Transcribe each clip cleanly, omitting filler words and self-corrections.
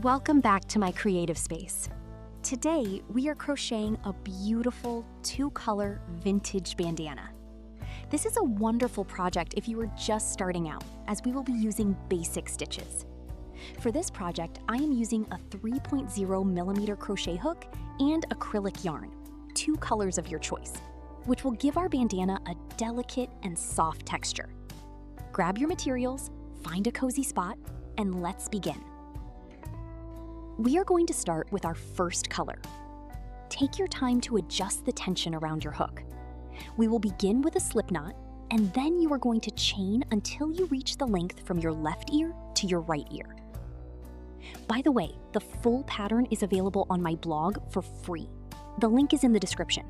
Welcome back to my creative space. Today, we are crocheting a beautiful two-color vintage bandana. This is a wonderful project if you are just starting out, as we will be using basic stitches. For this project, I am using a 3.0 millimeter crochet hook and acrylic yarn, two colors of your choice, which will give our bandana a delicate and soft texture. Grab your materials, find a cozy spot, and let's begin. We are going to start with our first color. Take your time to adjust the tension around your hook. We will begin with a slip knot, and then you are going to chain until you reach the length from your left ear to your right ear. By the way, the full pattern is available on my blog for free. The link is in the description.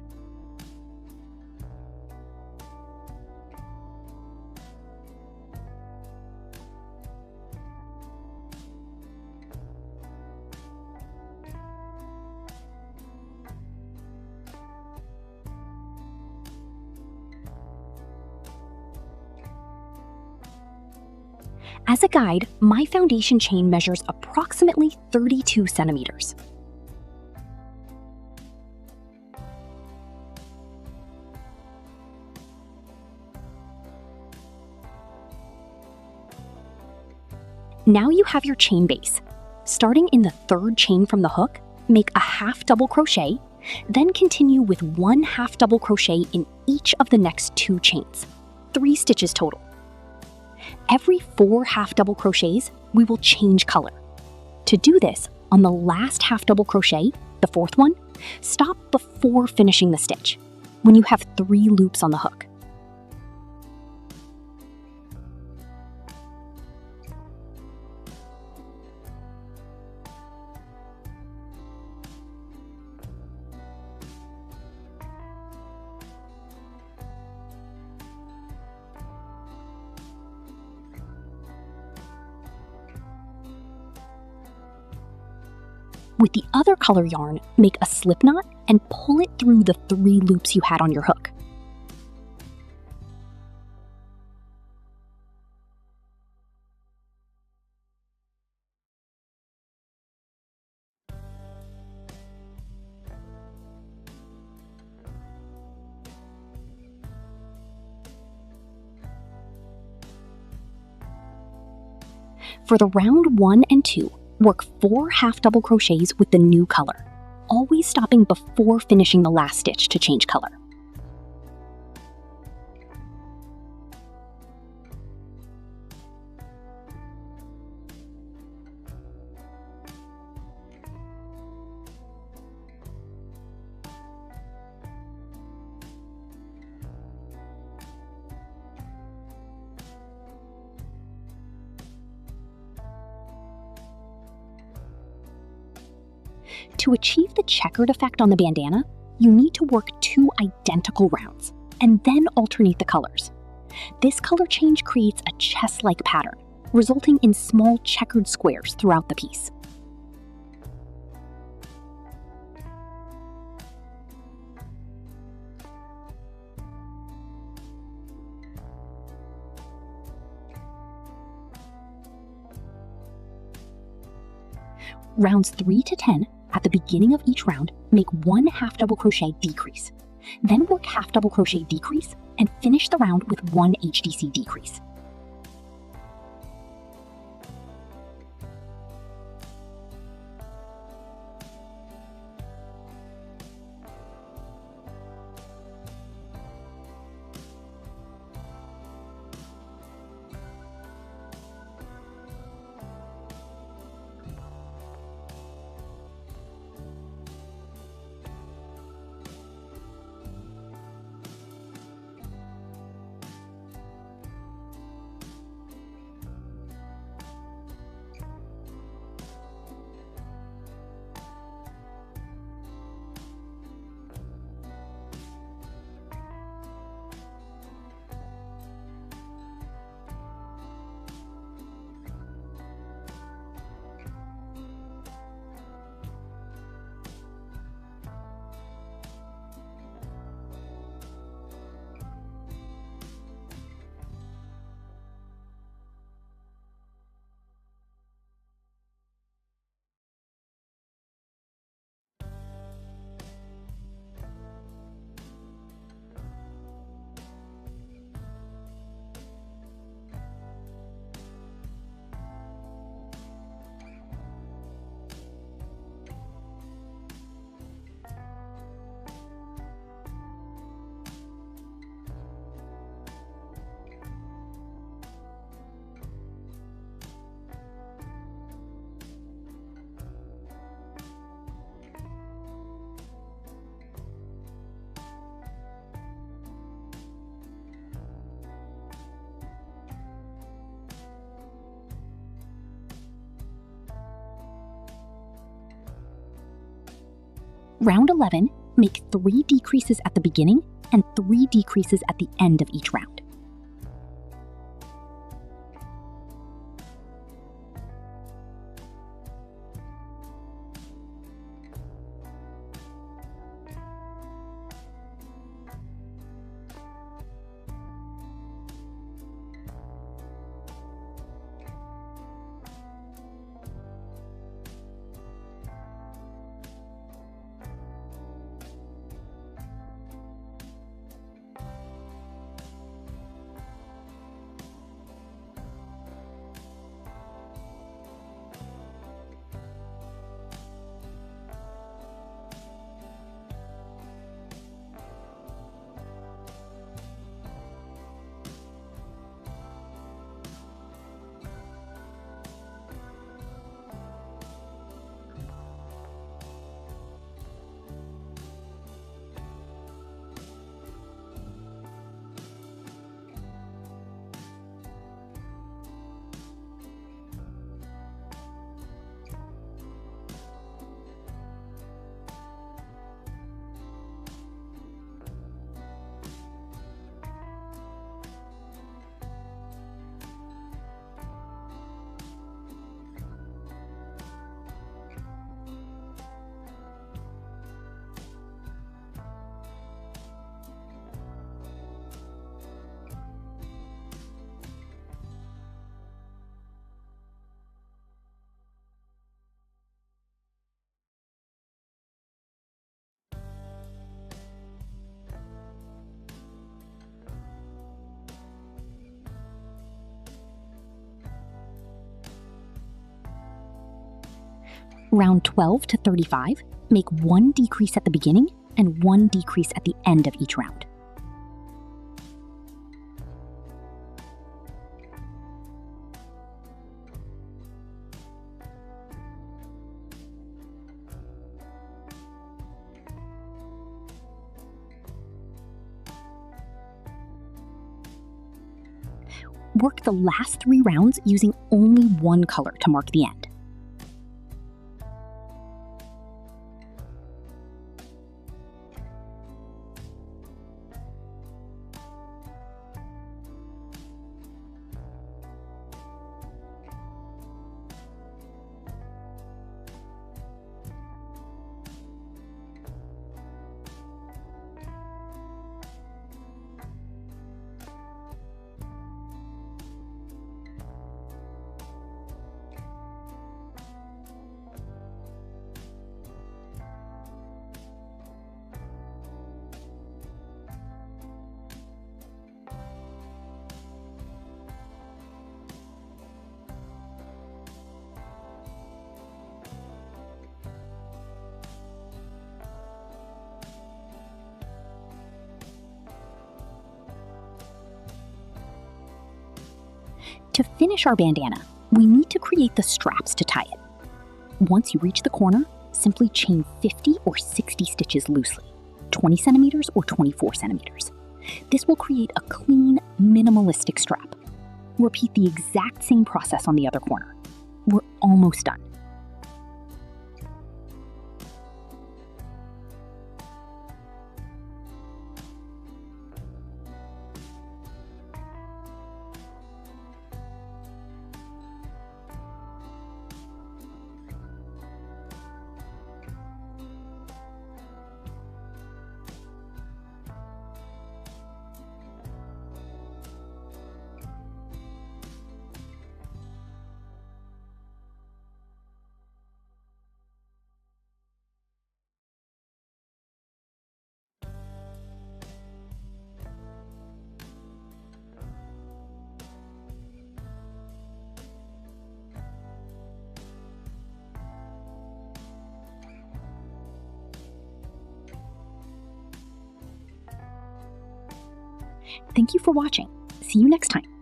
As a guide, my foundation chain measures approximately 32 centimeters. Now you have your chain base. Starting in the third chain from the hook, make a half double crochet, then continue with one half double crochet in each of the next two chains, 3 stitches total. Every 4 half double crochets, we will change color. To do this, on the last half double crochet, the fourth one, stop before finishing the stitch, when you have 3 loops on the hook. With the other color yarn, make a slip knot and pull it through the 3 loops you had on your hook. For the round 1 and 2, work 4 half double crochets with the new color, always stopping before finishing the last stitch to change color. To achieve the checkered effect on the bandana, you need to work 2 identical rounds, and then alternate the colors. This color change creates a chess-like pattern, resulting in small checkered squares throughout the piece. Rounds 3 to 10, at the beginning of each round, make 1 half double crochet decrease. Then work half double crochet decrease and finish the round with 1 HDC decrease. Round 11, make 3 decreases at the beginning and 3 decreases at the end of each round. Round 12 to 35, make 1 decrease at the beginning and 1 decrease at the end of each round. Work the last 3 rounds using only one color to mark the end. To finish our bandana, we need to create the straps to tie it. Once you reach the corner, simply chain 50 or 60 stitches loosely, 20 centimeters or 24 centimeters. This will create a clean, minimalistic strap. Repeat the exact same process on the other corner. We're almost done. Thank you for watching. See you next time.